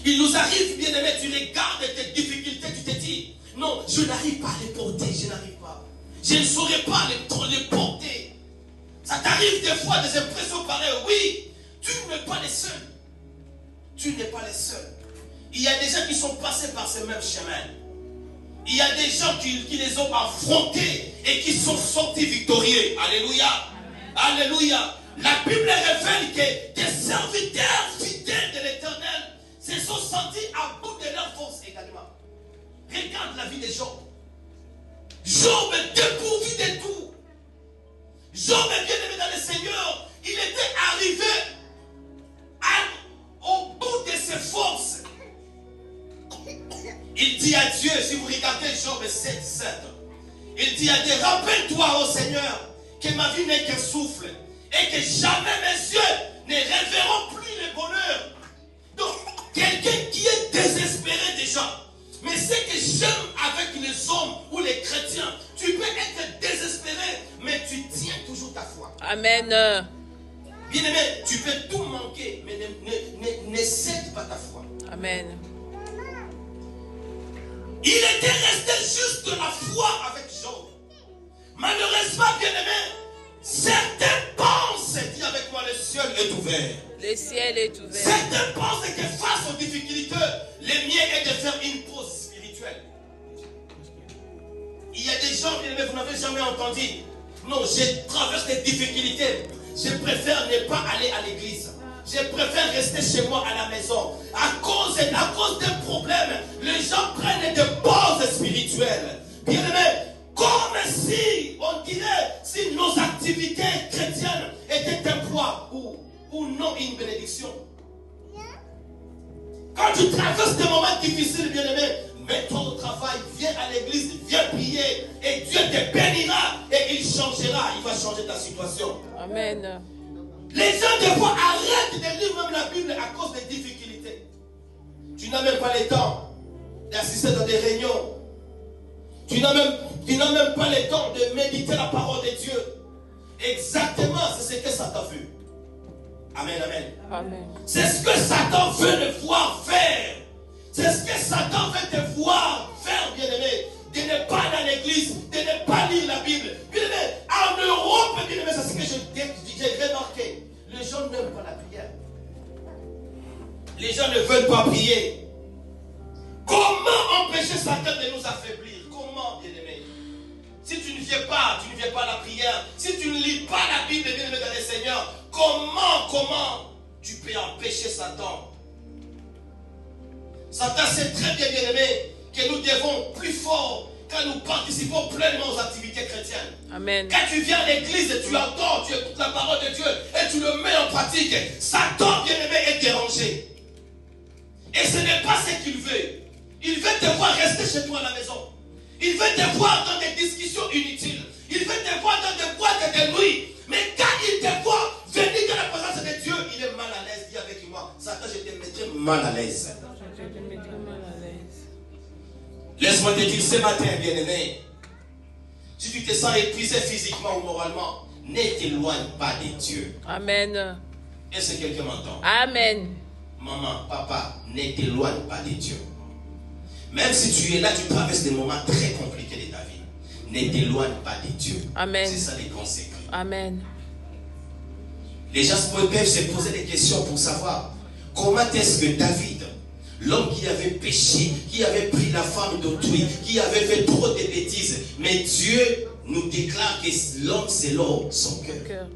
Il nous arrive, bien aimé, tu regardes tes difficultés, tu te dis, non, je n'arrive pas à les porter, je n'arrive pas. Je ne saurais pas les porter. Ça t'arrive des fois des impressions pareilles. Oui, tu n'es pas les seuls. Tu n'es pas les seuls. Il y a des gens qui sont passés par ce même chemin. Il y a des gens qui les ont affrontés et qui sont sortis victorieux. Alléluia. Alléluia. La Bible révèle que des serviteurs fidèles de l'Éternel se sont sentis à bout de leur force également. Regarde la vie de Job. Job est dépourvu de tout. Job est bien aimé dans le Seigneur. Il était arrivé au bout de ses forces. Il dit à Dieu, si vous regardez Job 7:7, il dit à Dieu, rappelle-toi, ô Seigneur, que ma vie n'est qu'un souffle et que jamais mes yeux ne reverront plus le bonheur. Donc, quelqu'un qui est désespéré déjà, mais ce que j'aime avec les hommes ou les chrétiens, tu peux être désespéré, mais tu tiens toujours ta foi. Amen. Bien aimé, tu peux tout manquer, mais ne cède pas ta foi. Amen. Il était resté juste de la foi avec Job. Malheureusement, bien aimé, certains pensent, dis avec moi, le ciel est ouvert. Le ciel est ouvert. Certains pensent que face aux difficultés, le mien est de faire une pause spirituelle. Il y a des gens, bien aimé, vous n'avez jamais entendu. Non, je traverse des difficultés. Je préfère ne pas aller à l'église. Je préfère rester chez moi à la maison. À cause d'un problème, les gens prennent des pauses spirituelles. Bien aimé, comme si, on dirait, si nos activités chrétiennes étaient un poids ou non une bénédiction. Quand tu traverses des moments difficiles, bien aimé, mets-toi au travail, viens à l'église, viens prier, et Dieu te bénira et il changera, il va changer ta situation. Amen. Les gens, des fois, arrêtent de lire même la Bible à cause des difficultés. Tu n'as même pas le temps d'assister dans des réunions. Tu n'as même pas le temps de méditer la parole de Dieu. Exactement, c'est ce que Satan veut. Amen, amen. Amen. C'est ce que Satan veut te voir faire. C'est ce que Satan veut te voir faire, bien-aimé. De ne pas aller à l'église, de ne pas lire la Bible. Bien-aimé, en Europe, bien-aimé, c'est ce que j'ai remarqué. Les gens n'aiment pas la prière. Les gens ne veulent pas prier. Comment empêcher Satan de nous affaiblir? Comment, bien-aimé? Si tu ne viens pas à la prière, si tu ne lis pas la Bible, bien-aimé, dans le Seigneur, comment tu peux empêcher Satan? Satan sait très bien, bien-aimé, que nous devons plus fort quand nous participons pleinement aux activités chrétiennes. Amen. Quand tu viens à l'église, tu entends, tu écoutes la parole de Dieu et tu le mets en pratique. Satan, bien-aimé, est dérangé. Et ce n'est pas ce qu'il veut. Il veut te voir rester chez toi à la maison. Il veut te voir dans des discussions inutiles. Il veut te voir dans des boîtes de nuit. Mais quand il te voit venir dans la présence de Dieu, il est mal à l'aise. Dis avec moi, Satan, je te mettrai mal à l'aise. Laisse-moi te dire ce matin, bien-aimé, si tu te sens épuisé physiquement ou moralement, ne t'éloigne pas de Dieu. Amen. Est-ce que quelqu'un m'entend? Amen. Maman, papa, ne t'éloigne pas de Dieu. Même si tu es là, tu traverses des moments très compliqués de ta vie. Ne t'éloigne pas de Dieu. Amen. C'est ça les conséquences. Amen. Les gens peuvent se poser des questions pour savoir comment est-ce que David, l'homme qui avait péché, qui avait pris la femme d'autrui, qui avait fait trop de bêtises, mais Dieu nous déclare que l'homme selon son cœur.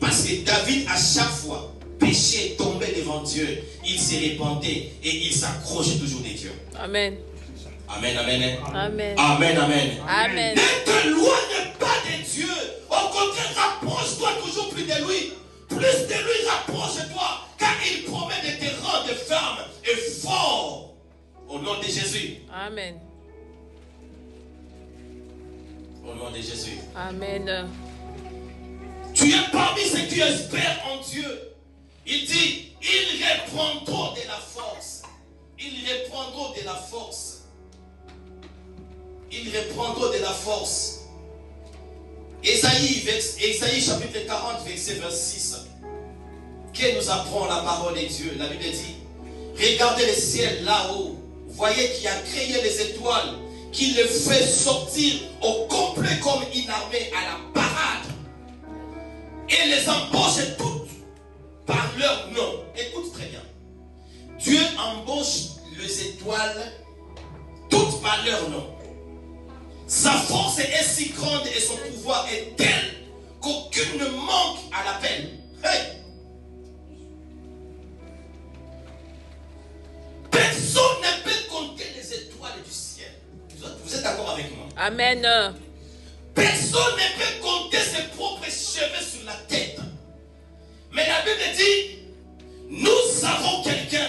Parce que David, à chaque fois, péché, tombait devant Dieu, il se répandait et il s'accrochait toujours de Dieu. Amen. Amen, amen. Amen. Amen, amen. Amen. Ne t'éloigne pas de Dieu. Au contraire, rapproche-toi toujours plus de lui. Plus de lui, rapproche-toi. Car il promet de te rendre ferme et fort. Au nom de Jésus. Amen. Au nom de Jésus. Amen. Tu es parmi ceux qui espèrent en Dieu. Il dit, ils reprendront de la force. Ils reprendront de la force. Ils reprendront de la force. Ésaïe chapitre 40, verset 26. Que nous apprend la parole de Dieu. La Bible dit, Regardez le ciel là-haut. Voyez qui a créé les étoiles, qui les fait sortir au complet comme une armée à la parade. Et les embauche toutes par leur nom. Écoute très bien. Dieu embauche les étoiles toutes par leur nom. Sa force est si grande et son pouvoir est tel qu'aucune ne manque à l'appel. Hey! Personne ne peut compter les étoiles du ciel. Vous êtes d'accord avec moi? Amen. Personne ne peut compter ses propres cheveux sur la tête. Mais la Bible dit, nous avons quelqu'un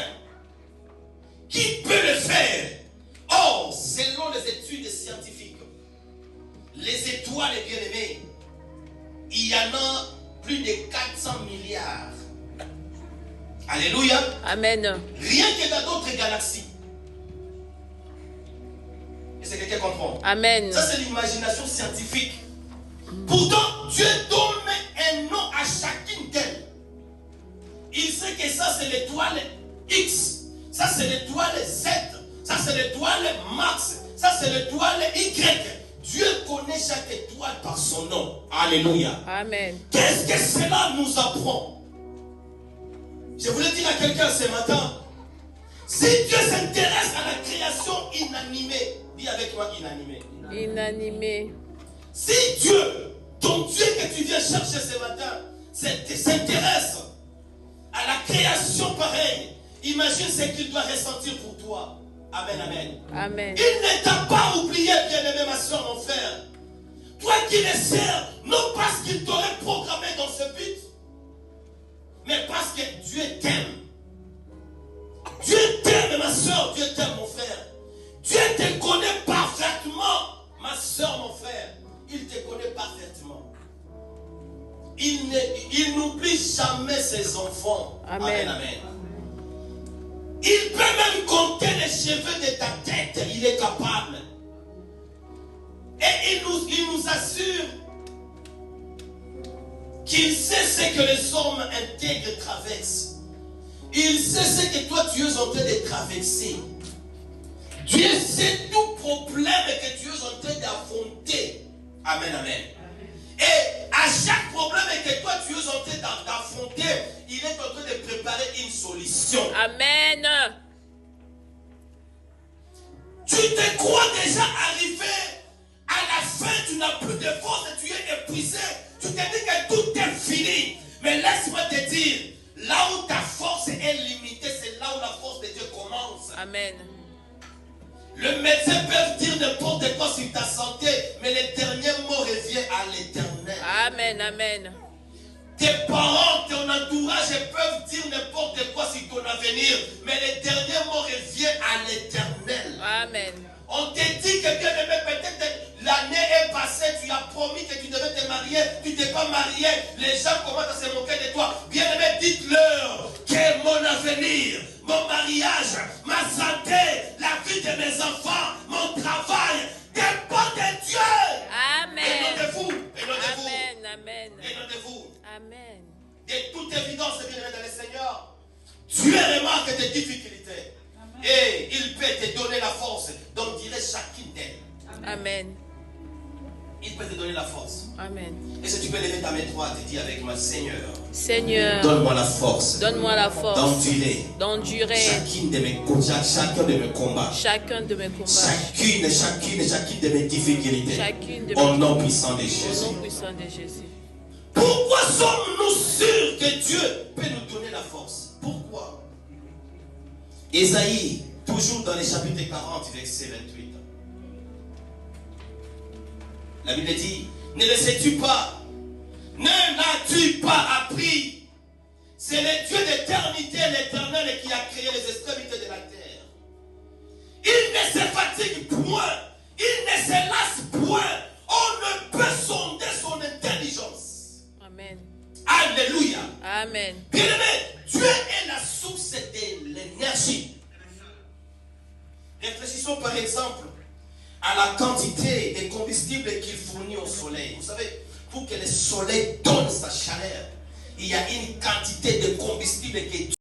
qui peut le faire. Or, selon les études scientifiques, les étoiles, bien-aimées, il y en a plus de 400 milliards. Alléluia. Amen. Rien que dans d'autres galaxies. Est-ce que quelqu'un comprend? Amen. Ça, c'est l'imagination scientifique. Pourtant, Dieu donne un nom à chacune d'elles. Il sait que ça, c'est l'étoile X. Ça, c'est l'étoile Z. Ça, c'est l'étoile Max. Ça, c'est l'étoile Y. Dieu connaît chaque étoile par son nom. Alléluia. Amen. Qu'est-ce que cela nous apprend? Je voulais dire à quelqu'un ce matin, si Dieu s'intéresse à la création inanimée, dis avec moi inanimée. Inanimé. Si Dieu, ton Dieu que tu viens chercher ce matin, s'intéresse à la création pareille, imagine ce qu'il doit ressentir pour toi. Amen, amen. Amen. Il ne t'a pas oublié, bien-aimé, ma soeur, mon frère. Toi qui le sers, non parce qu'il t'aurait programmé dans ce but, mais parce que Dieu t'aime. Dieu t'aime, ma soeur, Dieu t'aime, mon frère. Dieu te connaît parfaitement, ma soeur, mon frère. Il te connaît parfaitement. Il n'oublie jamais ses enfants. Amen. Amen, amen. Il peut même compter les cheveux de ta tête. Il est capable. Et il nous assure qu'il sait ce que les hommes intègres traversent. Il sait ce que toi tu es en train de traverser. Dieu sait tout problème que tu es en train d'affronter. Amen, amen. Et à chaque problème que toi tu es en train d'affronter, il est en train de préparer une solution. Amen. Tu te crois déjà arrivé à la fin, tu n'as plus de force et tu es épuisé. Tu te dis que tout est fini. Mais laisse-moi te dire, là où ta force est limitée, c'est là où la force de Dieu commence. Amen. Le médecin peut dire n'importe quoi sur ta santé, mais le dernier mot revient à l'éternel. Amen. Amen. Tes parents, ton entourage peuvent dire n'importe quoi sur ton avenir, mais le dernier mot revient à l'éternel. Amen. On te dit que bien aimé, peut-être l'année est passée, tu as promis que tu devais te marier, tu ne t'es pas marié, les gens commencent à se moquer de toi. Bien aimé, dites-leur que mon avenir, mon mariage, ma santé, la vie de mes enfants, mon travail, dépend de Dieu. Amen. Et non de vous. Et non de vous. Amen. Amen. Et non de vous. Amen. De toute évidence, bien aimé dans le Seigneur, Dieu remarque tes difficultés. Et il peut te donner la force. Donc, dirait chacune d'elles. Amen. Il peut te donner la force. Amen. Est-ce que tu peux lever ta main droite et dire avec moi, Seigneur, Seigneur, donne-moi la force. donne-moi la force d'endurer chacun de mes combats. Chacun de mes combats. Chacune de mes difficultés. Chacune de mes Au nom puissant de Au Jésus. nom puissant de Jésus. Pourquoi sommes-nous sûrs que Dieu peut nous donner la force? Pourquoi? Ésaïe, toujours dans les chapitres 40, verset 28. La Bible dit, ne le sais-tu pas? Ne l'as-tu pas appris? C'est le Dieu d'éternité, l'Éternel, qui a créé les extrémités de la terre. Il ne se fatigue point, il ne se lasse point. On ne peut sonder son intelligence. Amen. Alléluia. Amen. Bien-aimé, Dieu est la source de l'énergie. Réfléchissons par exemple à la quantité de combustible qu'il fournit au soleil. Vous savez, pour que le soleil donne sa chaleur, il y a une quantité de combustible qui